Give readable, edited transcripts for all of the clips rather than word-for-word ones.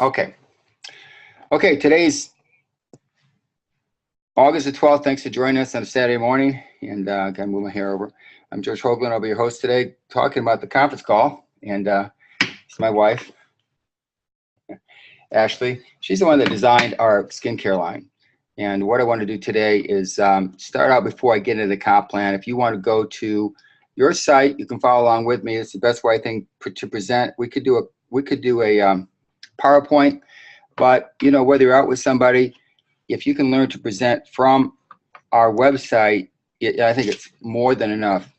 Okay. Okay, today's August the 12th. Thanks for joining us on a Saturday morning. And gotta move my hair over. I'm George Hoagland. I'll be your host today, talking about the conference call. And it's my wife, Ashley. She's the one that designed our skincare line. And what I want to do today is start out before I get into the comp plan. If you want to go to your site, you can follow along with me. It's the best way I think to present. We could do a PowerPoint, but you know, whether you're out with somebody, if you can learn to present from our website, I think it's more than enough.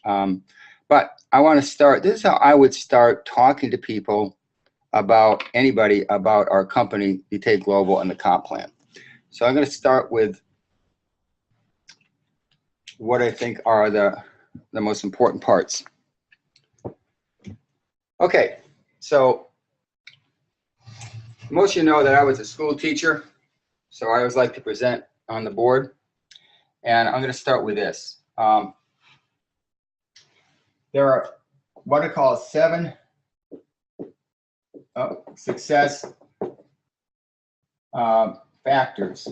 But I want to start. This is how I would start talking to people about anybody about our company, Vitae Global, and the comp plan. So I'm going to start with what I think are the most important parts. Okay, so most of you know that I was a school teacher, so I always like to present on the board. And I'm going to start with this. There are what I call 7 success factors.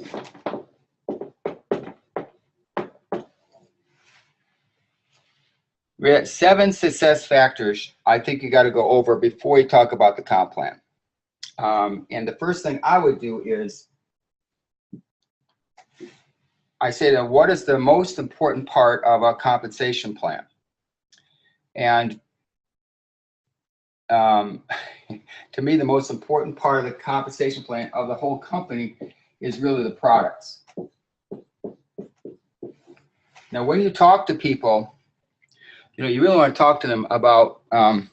We had 7 success factors I think you got to go over before you talk about the comp plan. And the first thing I would do is I say that what is the most important part of a compensation plan? And to me, the most important part of the compensation plan of the whole company is really the products. Now, when you talk to people, you know, you really want to talk to them about, when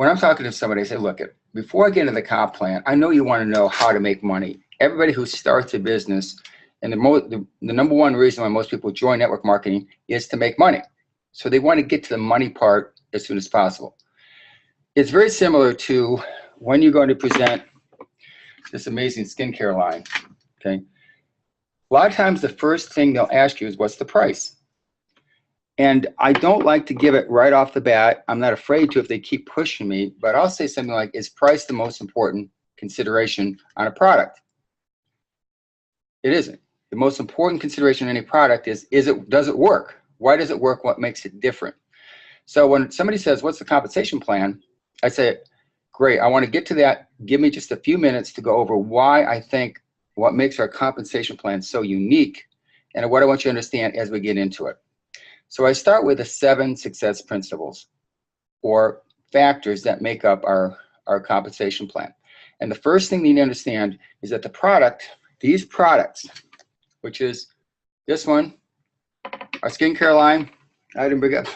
I'm talking to somebody, I say, look, before I get into the comp plan, I know you want to know how to make money. Everybody who starts a business, and the number one reason why most people join network marketing is to make money. So they want to get to the money part as soon as possible. It's very similar to when you're going to present this amazing skincare line, okay? A lot of times the first thing they'll ask you is, what's the price? And I don't like to give it right off the bat. I'm not afraid to if they keep pushing me, but I'll say something like, is price the most important consideration on a product? It isn't. The most important consideration in any product is does it work? Why does it work? What makes it different? So when somebody says, what's the compensation plan? I say, great, I want to get to that. Give me just a few minutes to go over why I think what makes our compensation plan so unique and what I want you to understand as we get into it. So I start with the 7 success principles or factors that make up our compensation plan. And the first thing you need to understand is that these products, which is this one, our skincare line, I didn't bring it up.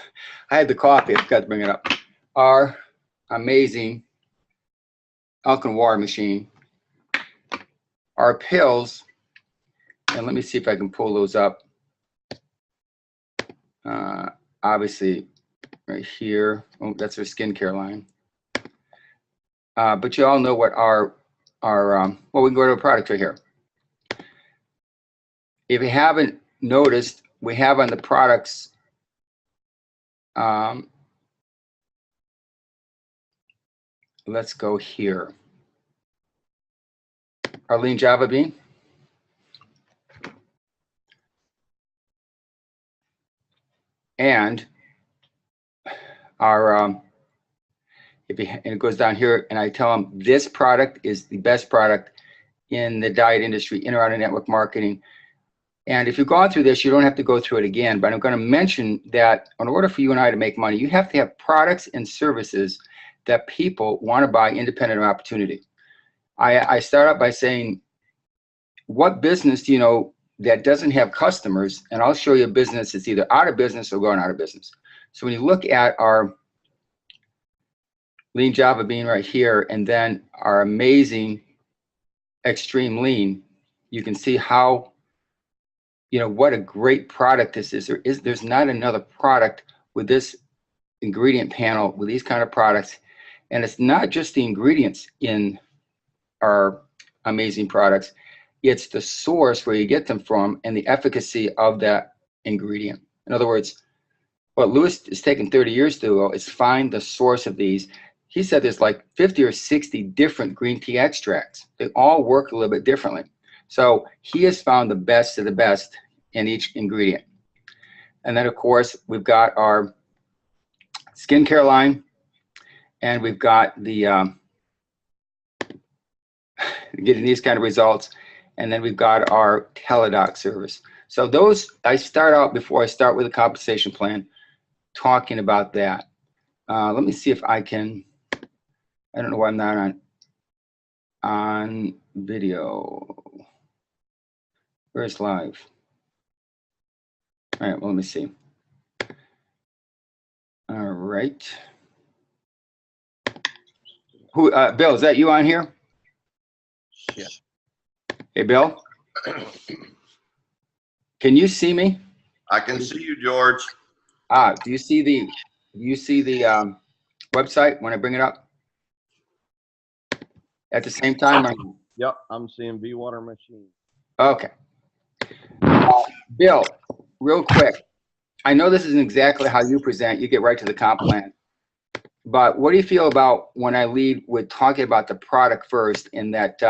I had the coffee, I forgot to bring it up. Our amazing alkaline water machine, our pills, and let me see if I can pull those up. Obviously, right here, oh, that's our skincare line. But you all know what well, we can go to a product right here. If you haven't noticed, we have on the products, let's go here. Our lean Java bean. And our, and it goes down here, and I tell them this product is the best product in the diet industry, in or out of network marketing. And if you've gone through this, you don't have to go through it again, but I'm going to mention that in order for you and I to make money, you have to have products and services that people want to buy independent of opportunity. I start out by saying, what business do you know that doesn't have customers? And I'll show you a business that's either out of business or going out of business. So when you look at our lean Java bean right here, and then our amazing extreme lean, you can see how, you know, what a great product this is. There's not another product with this ingredient panel with these kind of products. And it's not just the ingredients in our amazing products, it's the source where you get them from and the efficacy of that ingredient. In other words, what Lewis has taken 30 years to do is find the source of these, he said there's like 50 or 60 different green tea extracts. They all work a little bit differently. So he has found the best of the best in each ingredient. And then, of course, we've got our skincare line, and we've got the getting these kind of results. And then we've got our teledoc service. So those, I start out before I start with a compensation plan, talking about that. Let me see if I can, I don't know why I'm not on video. Where's live? All right, well, let me see. All right. Who, Bill, is that you on here? Yeah. Hey, Bill. Can you see me? I can see you, George. Do you see the website when I bring it up? At the same time? Yep, I'm seeing V-Water Machine. Okay. Bill, real quick. I know this isn't exactly how you present. You get right to the comp plan. But what do you feel about when I lead with talking about the product first, in that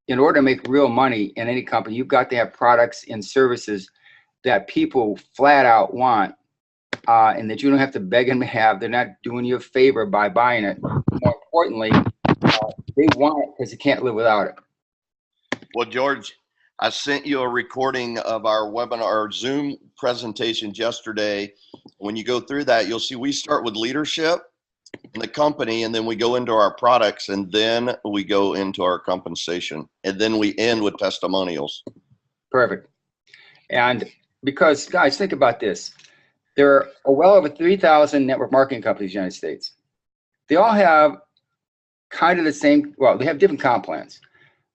in order to make real money in any company, you've got to have products and services that people flat out want, and that you don't have to beg them to have. They're not doing you a favor by buying it. More importantly, they want it because they can't live without it. Well, George, I sent you a recording of our webinar, our Zoom presentations yesterday. When you go through that, you'll see we start with leadership in the company, and then we go into our products, and then we go into our compensation, and then we end with testimonials. Perfect. And because, guys, think about this. There are well over 3,000 network marketing companies in the United States. They all have kind of the same, well, they have different comp plans,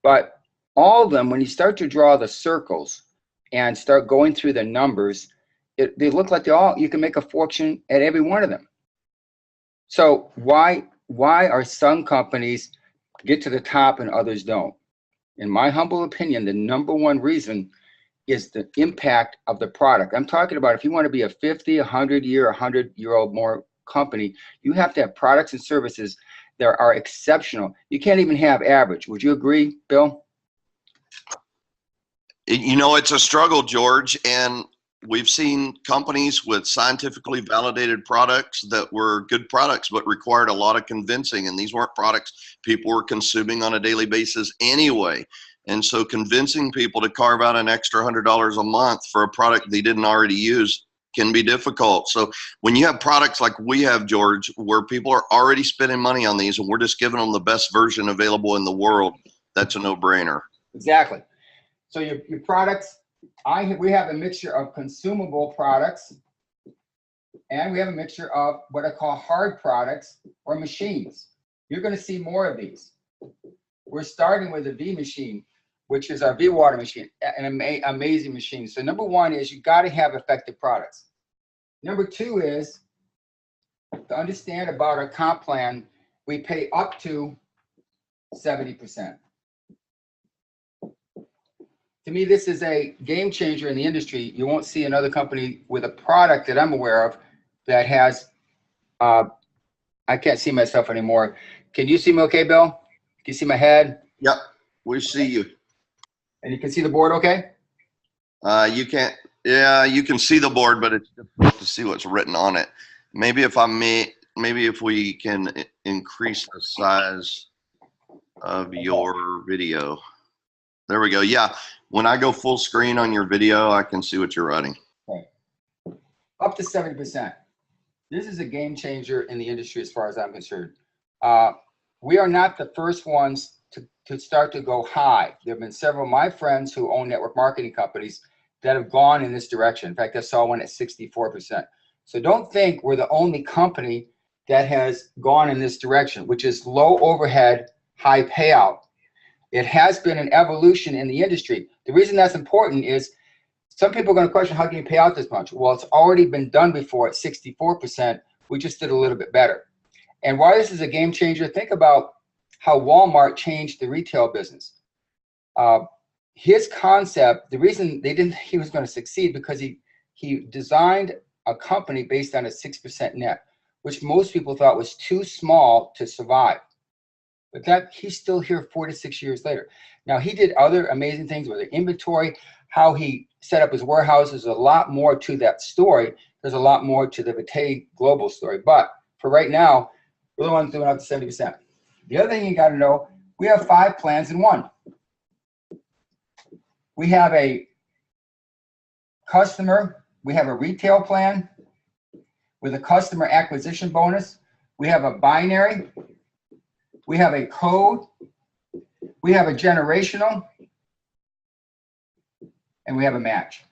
but all of them, when you start to draw the circles and start going through the numbers, they look like you can make a fortune at every one of them. So why are some companies get to the top and others don't? In my humble opinion, the number one reason is the impact of the product. I'm talking about if you want to be a 50, 100-year-old more company, you have to have products and services that are exceptional. You can't even have average. Would you agree, Bill? You know, it's a struggle, George, and we've seen companies with scientifically validated products that were good products but required a lot of convincing, and these weren't products people were consuming on a daily basis anyway. And so convincing people to carve out an extra $100 a month for a product they didn't already use can be difficult. So when you have products like we have, George, where people are already spending money on these and we're just giving them the best version available in the world, that's a no-brainer. Exactly. So your products, we have a mixture of consumable products, and we have a mixture of what I call hard products or machines. You're going to see more of these. We're starting with a V machine, which is our V-Water machine, an amazing machine. So number one is you got to have effective products. Number two is to understand about our comp plan, we pay up to 70%. To me, this is a game changer in the industry. You won't see another company with a product that I'm aware of that has, I can't see myself anymore. Can you see me okay, Bill? Can you see my head? Yep, we see you. And you can see the board okay? You can't, yeah, you can see the board, but it's difficult to see what's written on it. Maybe if we can increase the size of your video. There we go. Yeah, when I go full screen on your video, I can see what you're writing. Okay. Up to 70%. This is a game changer in the industry as far as I'm concerned. We are not the first ones to start to go high. There have been several of my friends who own network marketing companies that have gone in this direction. In fact, I saw one at 64%. So don't think we're the only company that has gone in this direction, which is low overhead, high payout. It has been an evolution in the industry. The reason that's important is some people are going to question, how can you pay out this much? Well, it's already been done before at 64%. We just did a little bit better. And why this is a game changer, think about how Walmart changed the retail business. His concept, the reason they didn't, he was going to succeed because he designed a company based on a 6% net, which most people thought was too small to survive. But that he's still here 4 to 6 years later. Now, he did other amazing things with the inventory, how he set up his warehouse. There's a lot more to that story. There's a lot more to the Vitae Global story. But for right now, we're the ones doing up to 70%. The other thing you got to know, we have 5 plans in one. We have a customer, we have a retail plan with a customer acquisition bonus. We have a binary. We have a code. We have a generational. And we have a match.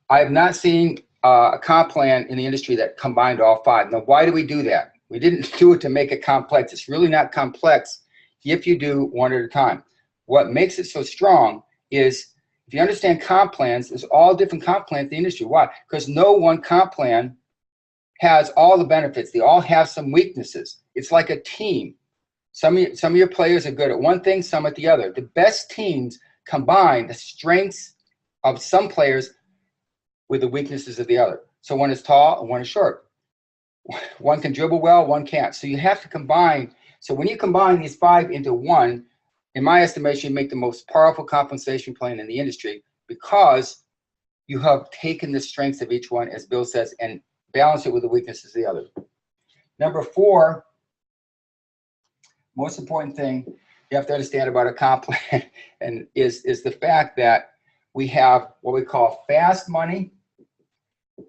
I have not seen a comp plan in the industry that combined all 5. Now, why do we do that? We didn't do it to make it complex. It's really not complex if you do one at a time. What makes it so strong is if you understand comp plans, there's all different comp plans in the industry. Why? Because no one comp plan has all the benefits. They all have some weaknesses. It's like a team. Some of your players are good at one thing, some at the other. The best teams combine the strengths of some players with the weaknesses of the other. So one is tall and one is short. One can dribble well, one can't. So you have to combine. So when you combine these 5 into one, in my estimation, you make the most powerful compensation plan in the industry because you have taken the strengths of each one, as Bill says, and balance it with the weaknesses of the other. Number 4, most important thing you have to understand about a comp plan and is the fact that we have what we call fast money,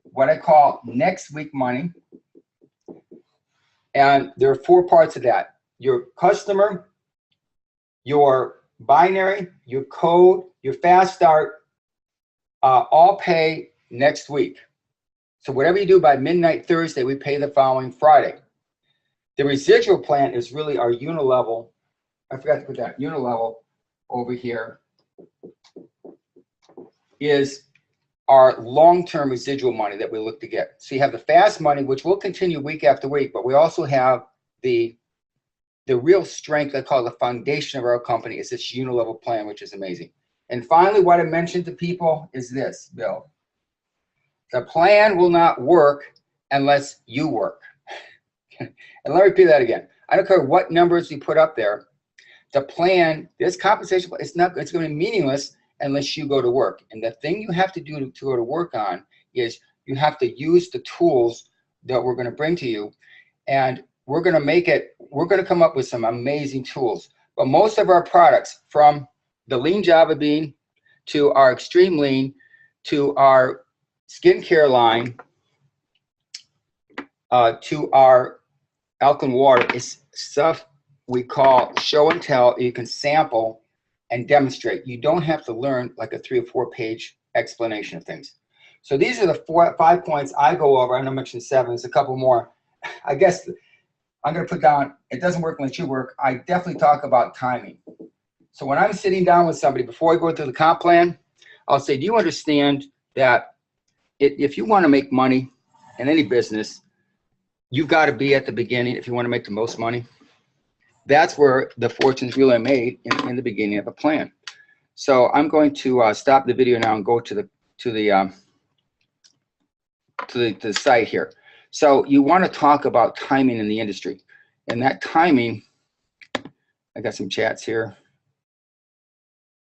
what I call next week money, and there are 4 parts of that. Your customer, your binary, your code, your fast start, all pay next week. So whatever you do by midnight Thursday, we pay the following Friday. The residual plan is really our Unilevel. I forgot to put that. Unilevel over here is our long-term residual money that we look to get. So you have the fast money, which will continue week after week, but we also have the real strength, I call it the foundation of our company, is this Unilevel plan, which is amazing. And finally, what I mentioned to people is this, Bill. The plan will not work unless you work. And let me repeat that again. I don't care what numbers you put up there. The plan, this compensation, it's going to be meaningless unless you go to work. And the thing you have to do to go to work on is you have to use the tools that we're going to bring to you. And we're going to come up with some amazing tools. But most of our products, from the lean Java bean to our extreme lean to our skincare line to our alkaline water, is stuff we call show and tell. You can sample and demonstrate. You don't have to learn like a 3 or 4 page explanation of things. So these are the 5 points I go over. I know I mentioned 7. There's a couple more. I guess I'm going to put down, it doesn't work unless you work. I definitely talk about timing. So when I'm sitting down with somebody, before I go through the comp plan, I'll say, do you understand that if you want to make money in any business, you've got to be at the beginning if you want to make the most money? That's where the fortune's really made, in the beginning of a plan. So I'm going to stop the video now and go to the site here. So you want to talk about timing in the industry, and that timing, I got some chats here.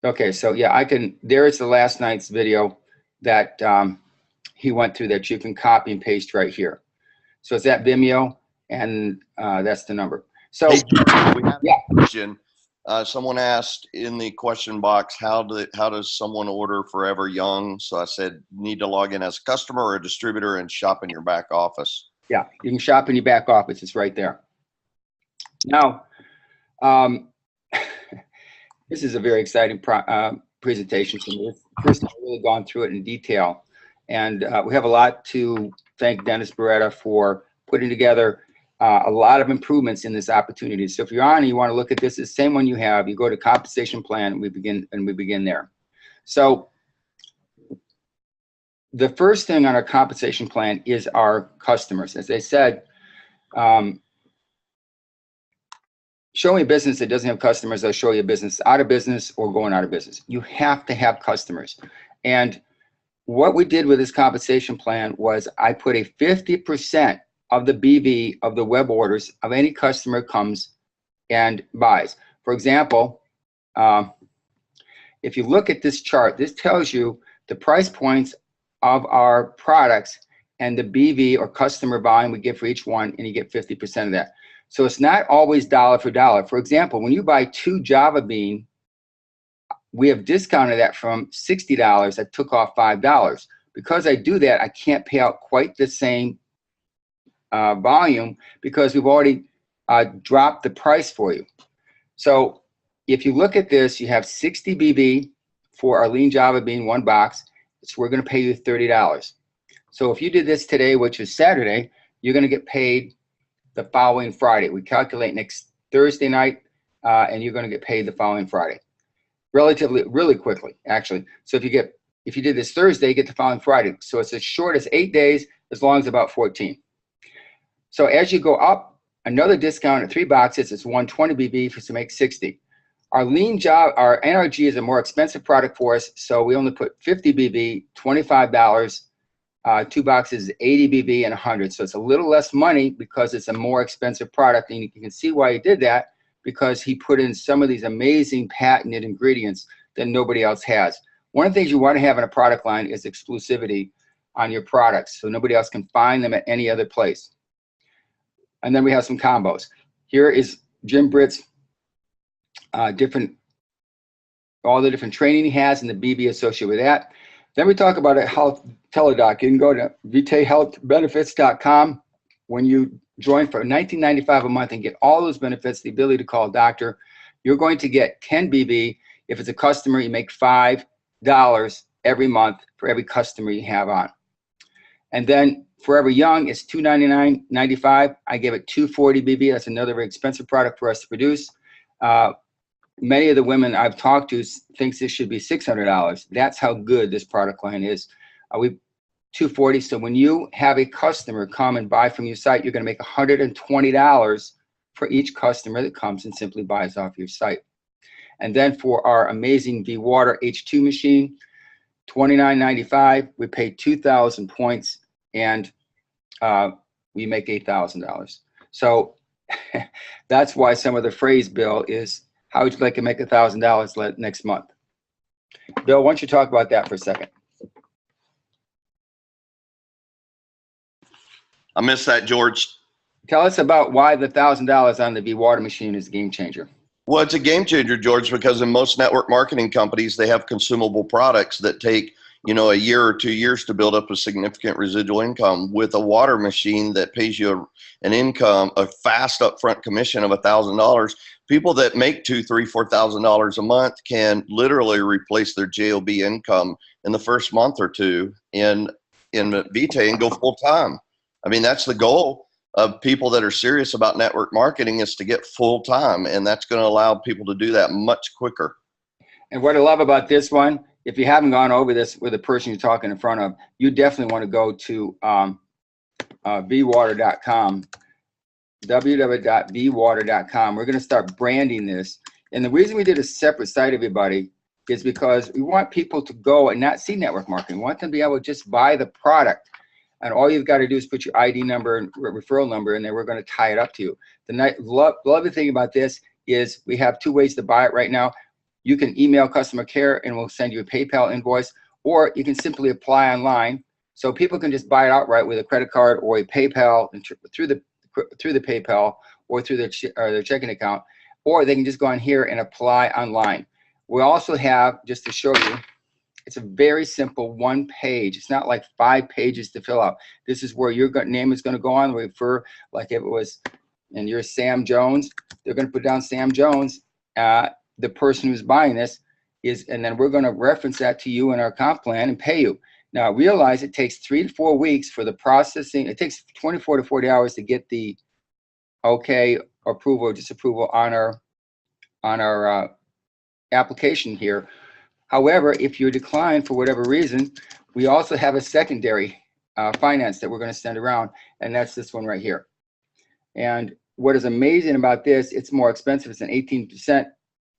Okay, so yeah, there is the last night's video that he went through that you can copy and paste right here. So it's at Vimeo, and that's the number. So hey, we have a question. Someone asked in the question box, how does someone order Forever Young? So I said, need to log in as a customer or a distributor and shop in your back office. Yeah, you can shop in your back office. It's right there. Now, this is a very exciting presentation. First, I've really gone through it in detail, and we have a lot to thank Dennis Beretta for putting together a lot of improvements in this opportunity. So if you're on and you want to look at this, it's the same one you have. You go to compensation plan, and we begin there. So the first thing on our compensation plan is our customers. As I said, show me a business that doesn't have customers, I'll show you a business out of business or going out of business. You have to have customers. And what we did with this compensation plan was I put a 50% of the BV of the web orders of any customer comes and buys. For example, if you look at this chart, this tells you the price points of our products and the BV or customer volume we get for each one, and you get 50% of that. So it's not always dollar for dollar. For example, when you buy 2 Java Bean, we have discounted that from $60. I took off $5. Because I do that, I can't pay out quite the same volume because we've already dropped the price for you. So if you look at this, you have 60 BV for our lean Java Bean, 1 box. So we're going to pay you $30. So if you did this today, which is Saturday, you're going to get paid the following Friday. We calculate next Thursday night, and you're going to get paid the following Friday. Really quickly, actually. So if you did this Thursday, you get the following Friday. So it's as short as 8 days, as long as about 14. So as you go up, another discount at 3 boxes, it's 120 BV to make 60. Our lean job, our NRG is a more expensive product for us, so we only put 50 BV, $25. 2 boxes is 80 BV and 100. So it's a little less money because it's a more expensive product, and you can see why he did that, because he put in some of these amazing patented ingredients that nobody else has. One of the things you want to have in a product line is exclusivity on your products, so nobody else can find them at any other place. And then we have some combos. Here is Jim Britt's all the different training he has and the BB associated with that. Then we talk about a health teledoc. You can go to vitaehealthbenefits.com. When you join for $19.95 a month and get all those benefits, the ability to call a doctor, you're going to get 10 BB. If it's a customer, you make $5 every month for every customer you have on. And then Forever Young is $299.95. I give it $240 BB. That's another very expensive product for us to produce. Many of the women I've talked to thinks this should be $600. That's how good this product line is. We $240. So when you have a customer come and buy from your site, you're going to make $120 for each customer that comes and simply buys off your site. And then for our amazing V-Water H2 machine, $29.95. We pay 2,000 points, and we make $8,000. So that's why some of the phrase, Bill, is how would you like to make $1,000 next month? Bill, why don't you talk about that for a second? I missed that, George. Tell us about why the $1,000 on the V-Water machine is a game changer. Well, it's a game changer, George, because in most network marketing companies, they have consumable products that take, a year or 2 years to build up a significant residual income. With a water machine that pays you an income, a fast upfront commission of $1,000, people that make $2,000, $3,000, $4,000 a month can literally replace their JOB income in the first month or two in Vitae and go full time. I mean, that's the goal of people that are serious about network marketing, is to get full time, and that's going to allow people to do that much quicker. And what I love about this one, if you haven't gone over this with the person you're talking in front of, you definitely want to go to vwater.com, www.vwater.com. We're going to start branding this. And the reason we did a separate site, everybody, is because we want people to go and not see network marketing. We want them to be able to just buy the product. And all you've got to do is put your ID number and referral number, and then we're going to tie it up to you. The lovely thing about this is we have 2 ways to buy it right now. You can email customer care and we'll send you a PayPal invoice, or you can simply apply online. So people can just buy it outright with a credit card or a PayPal through the PayPal or through their checking account, or they can just go on here and apply online. We also have, just to show you, it's a very simple 1 page. It's not like 5 pages to fill out. This is where your name is going to go on. Refer, like if it was, and you're Sam Jones, they're going to put down Sam Jones. The person who's buying this is, and then we're going to reference that to you in our comp plan and pay you. Now realize it takes 3 to 4 weeks for the processing. It takes 24 to 40 hours to get the okay, approval or disapproval on our application here. However, if you're declined for whatever reason, we also have a secondary finance that we're going to send around, and that's this one right here. And what is amazing about this, it's more expensive. It's an 18%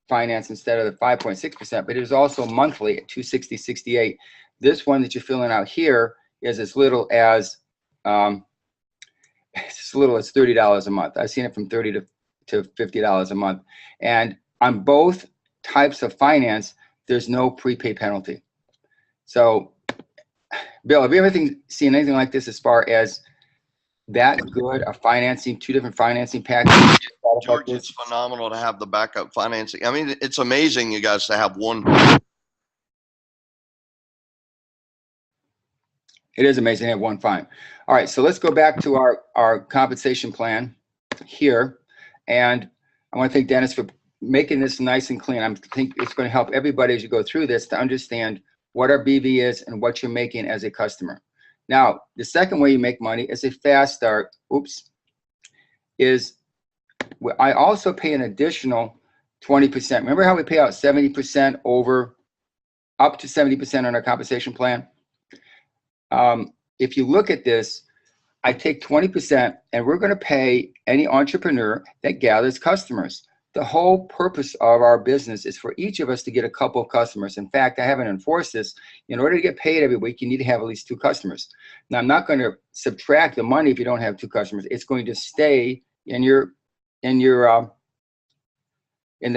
finance instead of the 5.6%, but it is also monthly at $260.68. this one that you're filling out here is as little as $30 a month. I've seen it from $30 to $50 a month. And on both types of finance, there's no prepay penalty. So, Bill, have you ever seen anything like this as far as that good a financing, two different financing packages? George, it's phenomenal to have the backup financing. I mean, it's amazing, you guys, to have one. It is amazing to have one fine. All right, so let's go back to our compensation plan here. And I want to thank Dennis for making this nice and clean. I think it's going to help everybody as you go through this to understand what our BV is and what you're making as a customer. Now, the second way you make money is a fast start. Is I also pay an additional 20%. Remember how we pay out 70% over, up to 70% on our compensation plan? If you look at this, I take 20% and we're going to pay any entrepreneur that gathers customers. The whole purpose of our business is for each of us to get a couple of customers. In fact, I haven't enforced this. In order to get paid every week, you need to have at least 2 customers. Now, I'm not going to subtract the money if you don't have 2 customers. It's going to stay in the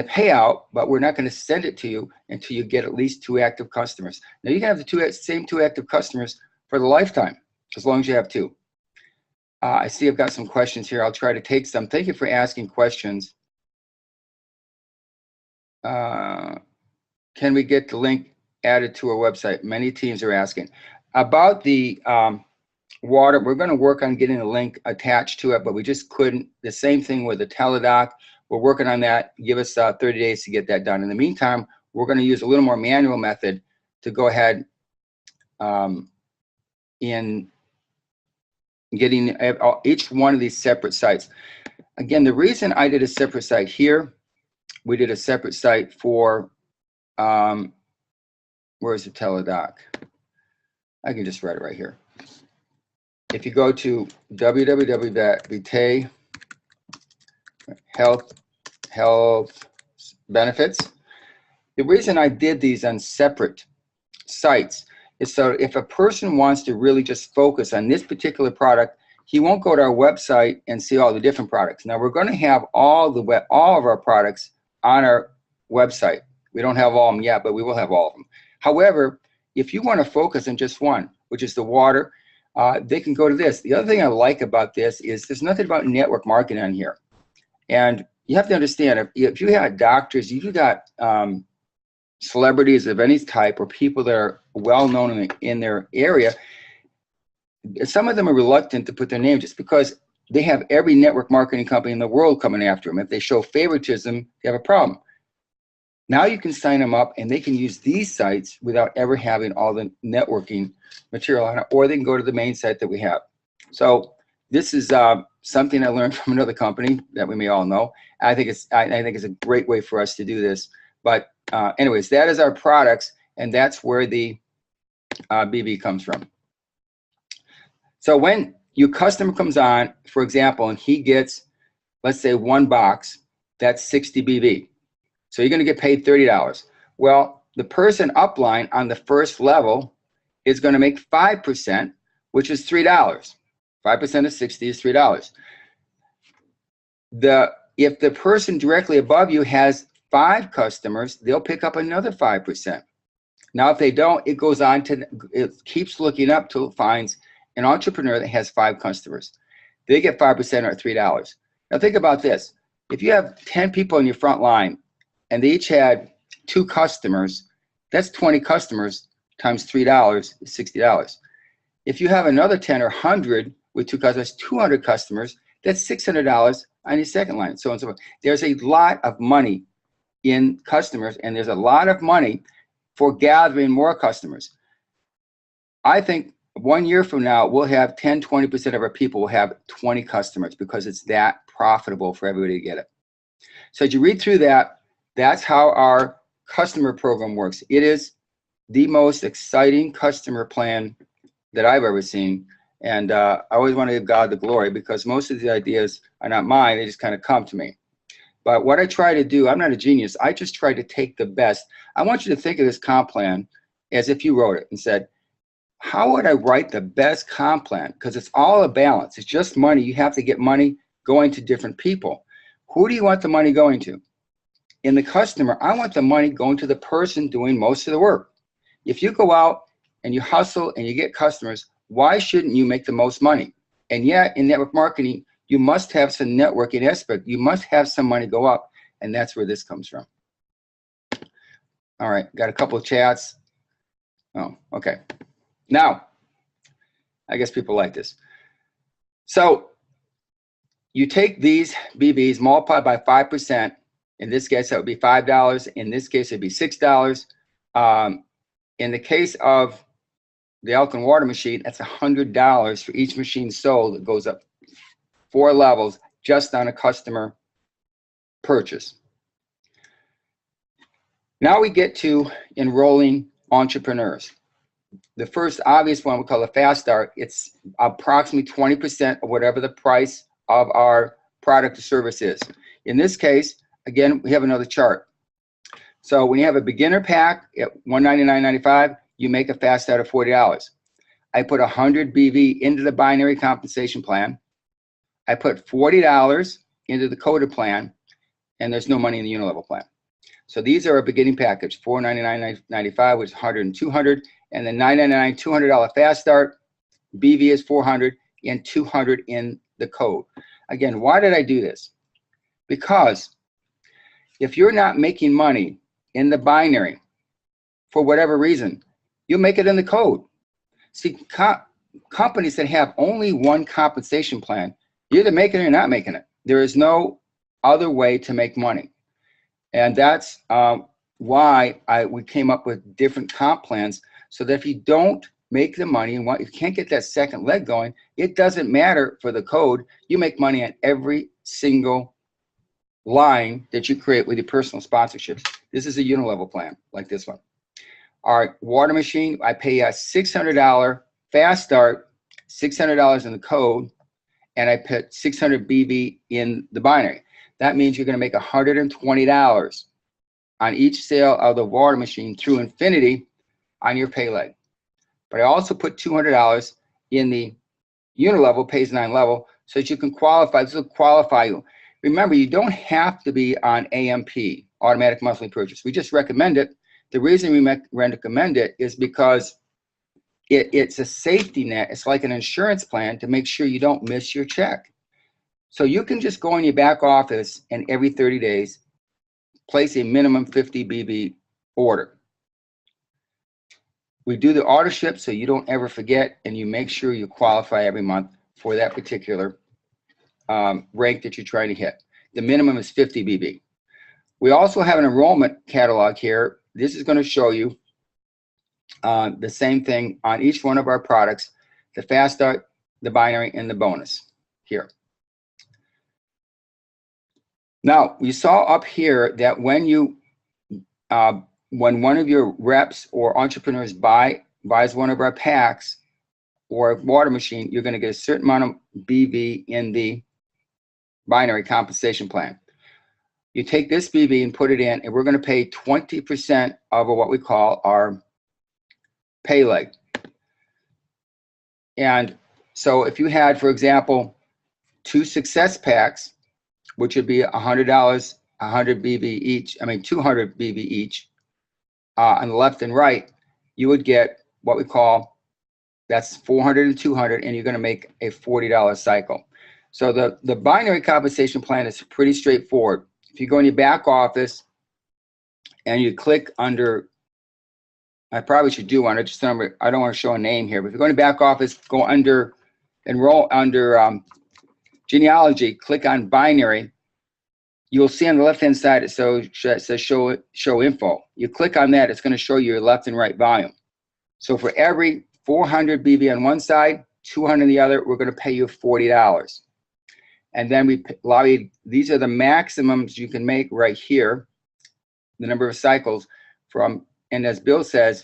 payout, but we're not going to send it to you until you get at least 2 active customers. Now, you can have the same 2 active customers for the lifetime, as long as you have 2. I see I've got some questions here. I'll try to take some. Thank you for asking questions. Can we get the link added to our website? Many teams are asking. About the water, we're going to work on getting a link attached to it, but we just couldn't. The same thing with the teledoc. We're working on that. Give us 30 days to get that done. In the meantime, we're going to use a little more manual method to go ahead in getting each one of these separate sites. Again, the reason I did a separate site here, we did a separate site for, where's the teledoc? I can just write it right here. If you go to www.vitae health benefits, the reason I did these on separate sites is so if a person wants to really just focus on this particular product, he won't go to our website and see all the different products. Now, we're going to have all of our products on our website. We don't have all of them yet, but we will have all of them. However, if you want to focus on just one, which is the water, they can go to this. The other thing I like about this is there's nothing about network marketing on here. And you have to understand, if you have doctors, you've got celebrities of any type or people that are well known in their area, some of them are reluctant to put their name just because they have every network marketing company in the world coming after them. If they show favoritism, they have a problem. Now you can sign them up and they can use these sites without ever having all the networking material on it, or they can go to the main site that we have. So this is something I learned from another company that we may all know. I think it's a great way for us to do this. But anyways, that is our products, and that's where the BB comes from. So when your customer comes on, for example, and he gets, let's say, 1 box, that's 60 BB. So you're going to get paid $30. Well, the person upline on the first level is going to make 5%, which is $3. 5% of 60 is $3. If the person directly above you has 5 customers, they'll pick up another 5%. Now, if they don't, it goes on to, it keeps looking up till it finds an entrepreneur that has 5 customers. They get 5% or $3. Now think about this. If you have 10 people in your front line and they each had 2 customers, that's 20 customers times $3 is $60. If you have another 10 or 100 with 2 customers, 200 customers, that's $600 on your second line, so on and so forth. There's a lot of money in customers, and there's a lot of money for gathering more customers. I think 1 year from now, we'll have 10, 20% of our people will have 20 customers because it's that profitable for everybody to get it. So as you read through that, that's how our customer program works. It is the most exciting customer plan that I've ever seen. And I always want to give God the glory because most of the ideas are not mine. They just kind of come to me. But what I try to do, I'm not a genius. I just try to take the best. I want you to think of this comp plan as if you wrote it and said, how would I write the best comp plan? Because it's all a balance. It's just money. You have to get money going to different people. Who do you want the money going to? In the customer, I want the money going to the person doing most of the work. If you go out and you hustle and you get customers, why shouldn't you make the most money? And yet in network marketing, you must have some networking aspect. You must have some money go up. And that's where this comes from. All right, got a couple of chats. Oh, okay. Now, I guess people like this. So you take these BBs, multiply by 5%. In this case, that would be $5. In this case, it'd be $6. In the case of the Elkin water machine, that's $100 for each machine sold. It goes up 4 levels just on a customer purchase. Now we get to enrolling entrepreneurs. The first obvious one we call a fast start. It's approximately 20% of whatever the price of our product or service is. In this case, again, we have another chart. So when you have a beginner pack at $199.95, you make a fast start of $40. I put 100 BV into the binary compensation plan. I put $40 into the coded plan, and there's no money in the Unilevel plan. So these are a beginning package, $499.95, which is 100 and 200, and the $999 $200 fast start. BV is 400 and 200 in the code. Again, why did I do this? Because if you're not making money in the binary for whatever reason, you'll make it in the code. See, companies that have only one compensation plan, you're either making it or you're not making it. There is no other way to make money. And that's why we came up with different comp plans, so that if you don't make the money and you can't get that second leg going, it doesn't matter for the code. You make money on every single line that you create with your personal sponsorships. This is a Unilevel plan, like this one. Our water machine, I pay a $600 fast start, $600 in the code, and I put 600 BV in the binary. That means you're going to make $120 on each sale of the water machine through infinity on your pay leg. But I also put $200 in the Unilevel pays 9 level so that you can qualify. This will qualify you. Remember, you don't have to be on AMP, automatic monthly purchase. We just recommend it. The reason we recommend it is because it's a safety net. It's like an insurance plan to make sure you don't miss your check. So you can just go in your back office and every 30 days, place a minimum 50 BB order. We do the auto ship so you don't ever forget, and you make sure you qualify every month for that particular rank that you're trying to hit. The minimum is 50 BB. We also have an enrollment catalog here. This is going to show you the same thing on each one of our products, the fast start, the binary, and the bonus here. Now, you saw up here that when one of your reps or entrepreneurs buys one of our packs or a water machine, you're going to get a certain amount of BV in the binary compensation plan. You take this BV and put it in, and we're going to pay 20% of what we call our pay leg. And so if you had, for example, 2 success packs, which would be $100, 100 BV each, 200 BV each, on the left and right, you would get what we call, that's 400 and 200, and you're going to make a $40 cycle. So the binary compensation plan is pretty straightforward. If you go in your back office and you click under, I probably should do one, I don't want to show a name here, but if you go in the back office, go under, enroll under genealogy, click on binary. You'll see on the left-hand side it says show info. You click on that, it's going to show you your left and right volume. So for every 400 BV on one side, 200 on the other, we're going to pay you $40. And then we allow you, these are the maximums you can make right here, the number of cycles from, and as Bill says,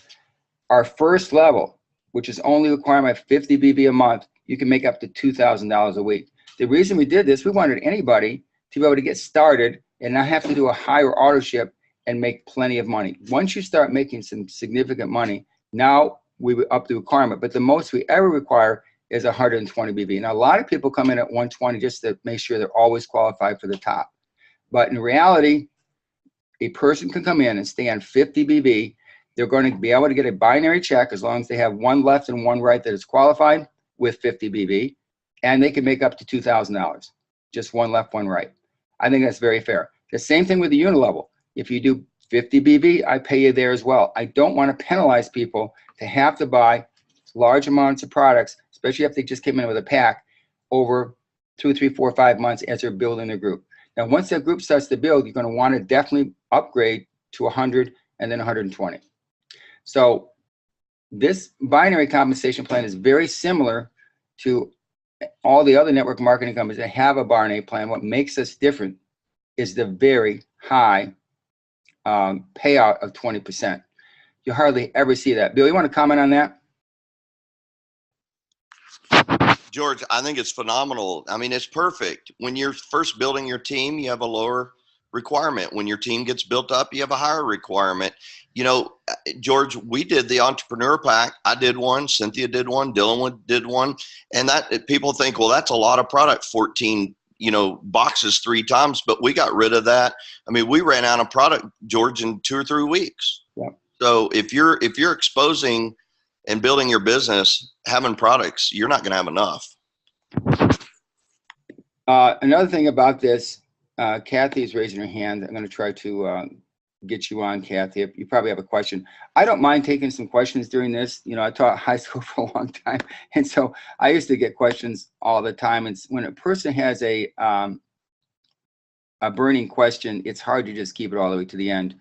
our first level, which is only requiring by 50 BV a month, you can make up to $2,000 a week. The reason we did this, we wanted anybody to be able to get started and not have to do a higher auto ship and make plenty of money. Once you start making some significant money, now we would up the requirement. But the most we ever require is 120 BV. Now, a lot of people come in at 120 just to make sure they're always qualified for the top. But in reality, a person can come in and stay on 50 BV. They're going to be able to get a binary check as long as they have one left and one right that is qualified with 50 BV, and they can make up to $2,000. Just one left, one right. I think that's very fair. The same thing with the Unilevel. If you do 50 BV, I pay you there as well. I don't want to penalize people to have to buy large amounts of products, especially if they just came in with a pack, over 2, 3, 4, 5 months as they're building their group. Now, once that group starts to build, you're going to want to definitely upgrade to 100 and then 120. So this binary compensation plan is very similar to all the other network marketing companies that have a binary plan. What makes us different is the very high payout of 20%. You hardly ever see that. Bill, you want to comment on that? George, I think it's phenomenal. I mean, it's perfect. When you're first building your team, you have a lower requirement. When your team gets built up, you have a higher requirement. You know, George, we did the entrepreneur pack. I did one. Cynthia did one. Dylan did one. And that people think, well, that's a lot of product, 14, boxes 3 times. But we got rid of that. I mean, we ran out of product, George, in 2 or 3 weeks. Yeah. So if you're exposing and building your business, having products, you're not going to have enough. Another thing about this, Kathy's raising her hand. I'm going to try to get you on, Kathy. You probably have a question. I don't mind taking some questions during this. I taught high school for a long time, and so I used to get questions all the time. And when a person has a burning question, it's hard to just keep it all the way to the end.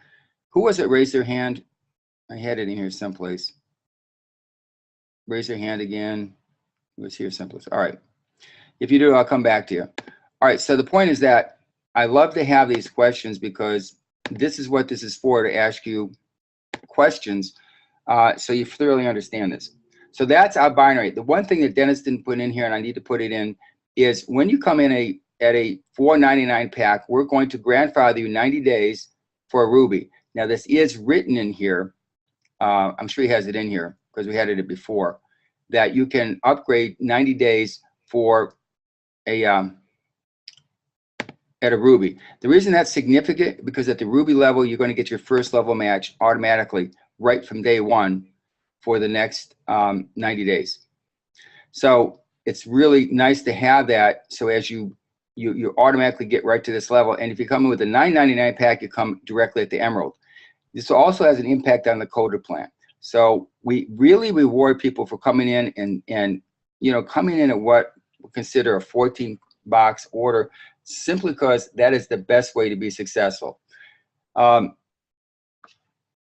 Who was it raised their hand? I had it in here someplace. Raise your hand again. It was here someplace. All right. If you do, I'll come back to you. All right. So the point is that I love to have these questions because this is what this is for, to ask you questions so you thoroughly understand this. So that's our binary. The one thing that Dennis didn't put in here, and I need to put it in, is when you come in at a $4.99 pack, we're going to grandfather you 90 days for a Ruby. Now, this is written in here. I'm sure he has it in here because we had it before, that you can upgrade 90 days for at a Ruby. The reason that's significant, because at the Ruby level, you're going to get your first level match automatically right from day one for the next 90 days. So it's really nice to have that. So as you automatically get right to this level. And if you come in with a $9.99 pack, you come directly at the Emerald. This also has an impact on the coder plan. So we really reward people for coming in and coming in at what we consider a 14 box order, simply because that is the best way to be successful.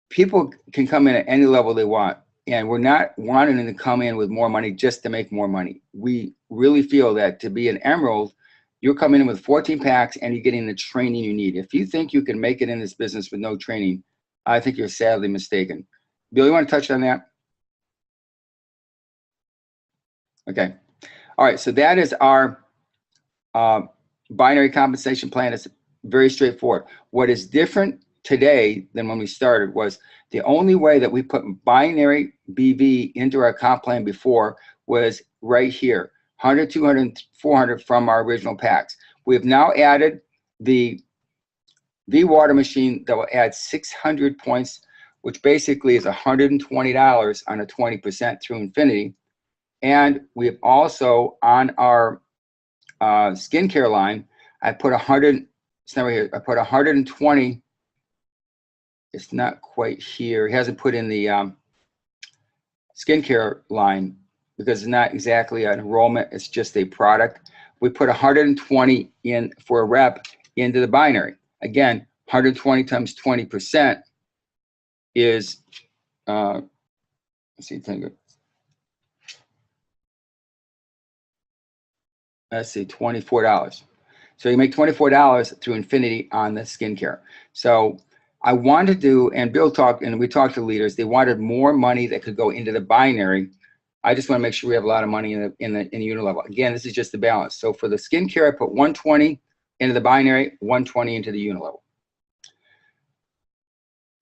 People can come in at any level they want, and we're not wanting them to come in with more money just to make more money. We really feel that to be an Emerald, you're coming in with 14 packs and you're getting the training you need. If you think you can make it in this business with no training, I think you're sadly mistaken. Bill, you want to touch on that? Okay. All right. So that is our binary compensation plan. It's very straightforward. What is different today than when we started was the only way that we put binary BV into our comp plan before was right here, 100, 200, 400 from our original packs. We have now added the V-Water machine that will add 600 points, which basically is $120 on a 20% through infinity. And we have also on our skincare line, I put 100, it's not right here, I put 120. It's not quite here. He hasn't put in the skincare line because it's not exactly an enrollment, it's just a product. We put 120 in for a rep into the binary. Again, 120 times 20% is, let's see, $24. So you make $24 through infinity on the skincare. So I wanted to, and Bill talked, and we talked to leaders, they wanted more money that could go into the binary. I just want to make sure we have a lot of money in the Unilevel. Again, this is just the balance. So for the skincare, I put 120 into the binary, 120 into the Unilevel.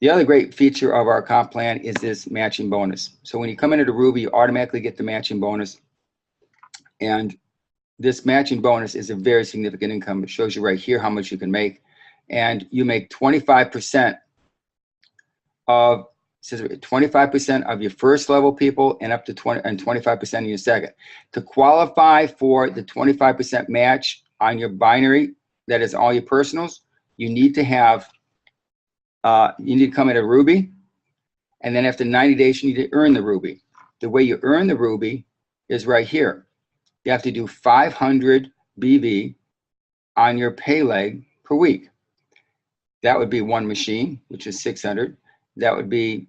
The other great feature of our comp plan is this matching bonus. So when you come into the Ruby, you automatically get the matching bonus. And this matching bonus is a very significant income. It shows you right here how much you can make. And you make 25% of, says 25% of your first level people and up to 25% of your second. To qualify for the 25% match on your binary, that is all your personals, you need to have, you need to come into Ruby, and then after 90 days, you need to earn the Ruby. The way you earn the Ruby is right here. You have to do 500 BV on your pay leg per week. That would be one machine, which is 600. That would be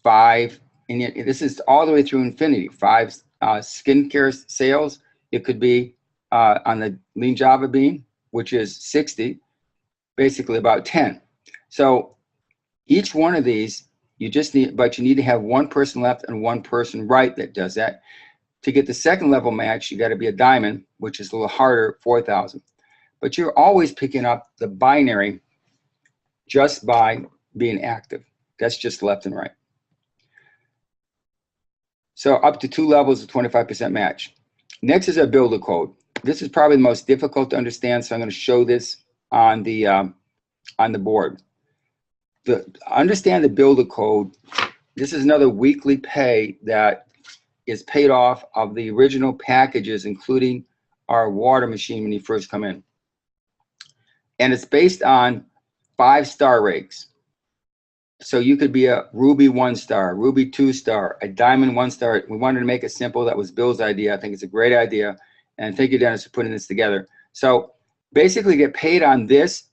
5, and this is all the way through infinity. 5 skincare sales. It could be on the lean Java bean, which is 60, basically about 10. So each one of these, you just need, but you need to have one person left and one person right that does that. To get the second level match, you got to be a diamond, which is a little harder, 4,000. But you're always picking up the binary just by being active. That's just left and right. So up to 2 levels of 25% match. Next is a builder code. This is probably the most difficult to understand, so I'm going to show this on the board. Understand the builder code. This is another weekly pay that is paid off of the original packages, including our water machine when you first come in. And it's based on 5-star ranks. So you could be a Ruby 1-star, Ruby 2-star, a Diamond 1-star. We wanted to make it simple. That was Bill's idea. I think it's a great idea. And thank you, Dennis, for putting this together. So basically get paid on this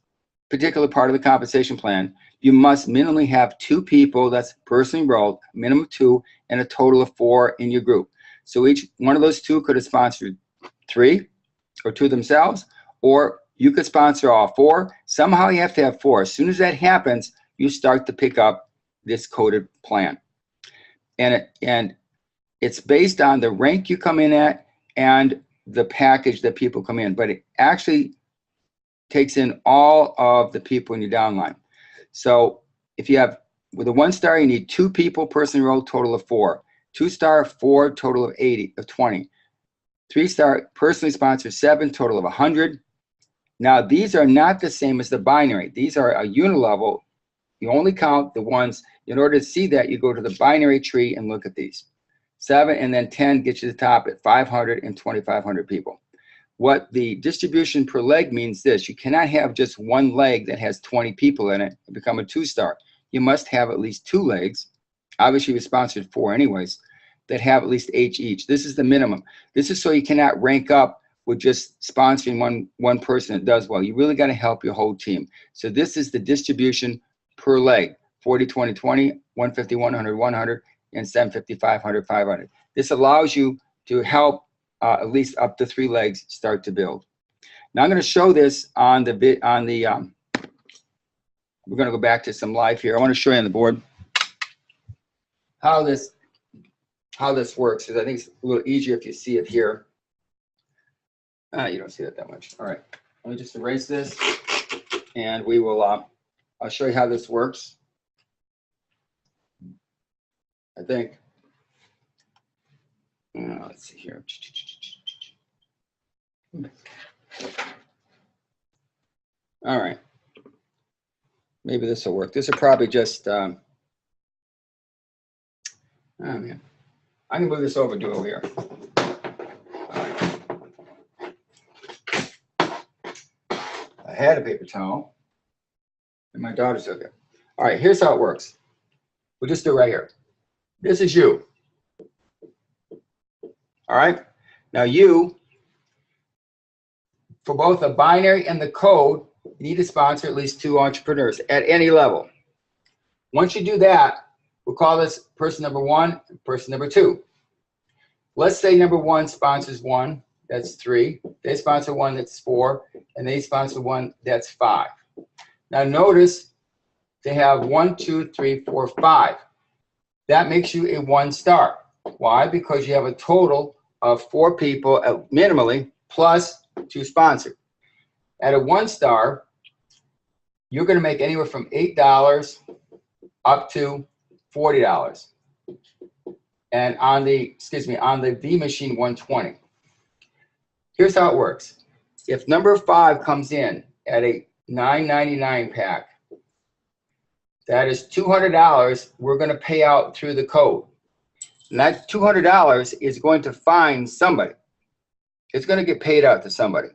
particular part of the compensation plan. You must minimally have 2 people that's personally enrolled, minimum 2, and a total of 4 in your group. So each one of those 2 could have sponsored 3 or 2 themselves, or you could sponsor all 4. Somehow you have to have 4. As soon as that happens, you start to pick up this coded plan. And it's based on the rank you come in at and the package that people come in, but it actually takes in all of the people in your downline. So if you have, with a 1-star, you need 2 people, personally enrolled, total of 4. 2-star, 4, total of 20. 3-star, personally sponsored, 7, total of 100. Now, these are not the same as the binary. These are a Unilevel. You only count the ones. In order to see that, you go to the binary tree and look at these. 7 and then 10 gets you to the top at 500 and 2,500 people. What the distribution per leg means this: you cannot have just one leg that has 20 people in it and become a 2-star. You must have at least 2 legs. Obviously, we sponsored 4 anyways, that have at least 8 each. This is the minimum. This is so you cannot rank up with just sponsoring one person that does well. You really got to help your whole team. So this is the distribution per leg: 40, 20, 20, 150, 100, 100, and 750, 500, 500. This allows you to help at least up to 3 legs start to build. Now I'm going to show this on the we're going to go back to some live here. I want to show you on the board how this works, because I think it's a little easier if you see it here. You don't see that much. All right, let me just erase this, and we will. I'll show you how this works. I think. Let's see here. All right. Maybe this will work. This will probably just. Oh man, I can move this over to over here. I had a paper towel, and my daughter's okay. All right, here's how it works. We'll just do it right here. This is you. All right. Now you, for both the binary and the code, you need to sponsor at least 2 entrepreneurs at any level. Once you do that, we'll call this person number 1 and person number 2. Let's say number 1 sponsors 1, that's 3. They sponsor 1, that's 4. And they sponsor 1, that's 5. Now notice they have 1, 2, 3, 4, 5. That makes you a 1-star. Why? Because you have a total of 4 people minimally plus 2 sponsored. At a 1-star, you're going to make anywhere from $8 up to $40. And on the, on the V machine 120. Here's how it works. If number 5 comes in at a $9.99 pack, that is $200 we're going to pay out through the code. And that $200 is going to find somebody. It's going to get paid out to somebody.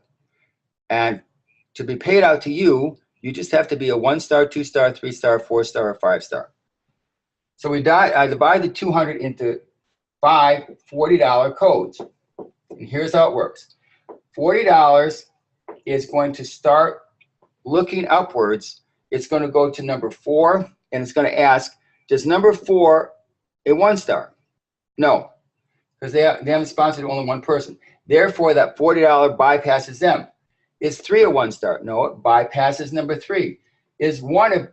And to be paid out to you, you just have to be a 1-star, 2-star, 3-star, 4-star, or 5-star. So I divide the 200 into 5 $40 codes. And here's how it works. $40 is going to start looking upwards. It's going to go to number 4, and it's going to ask, does number 4 a 1-star? No, because they haven't sponsored only one person. Therefore, that $40 bypasses them. Is 3 a 1-star? No, it bypasses number 3. Is 1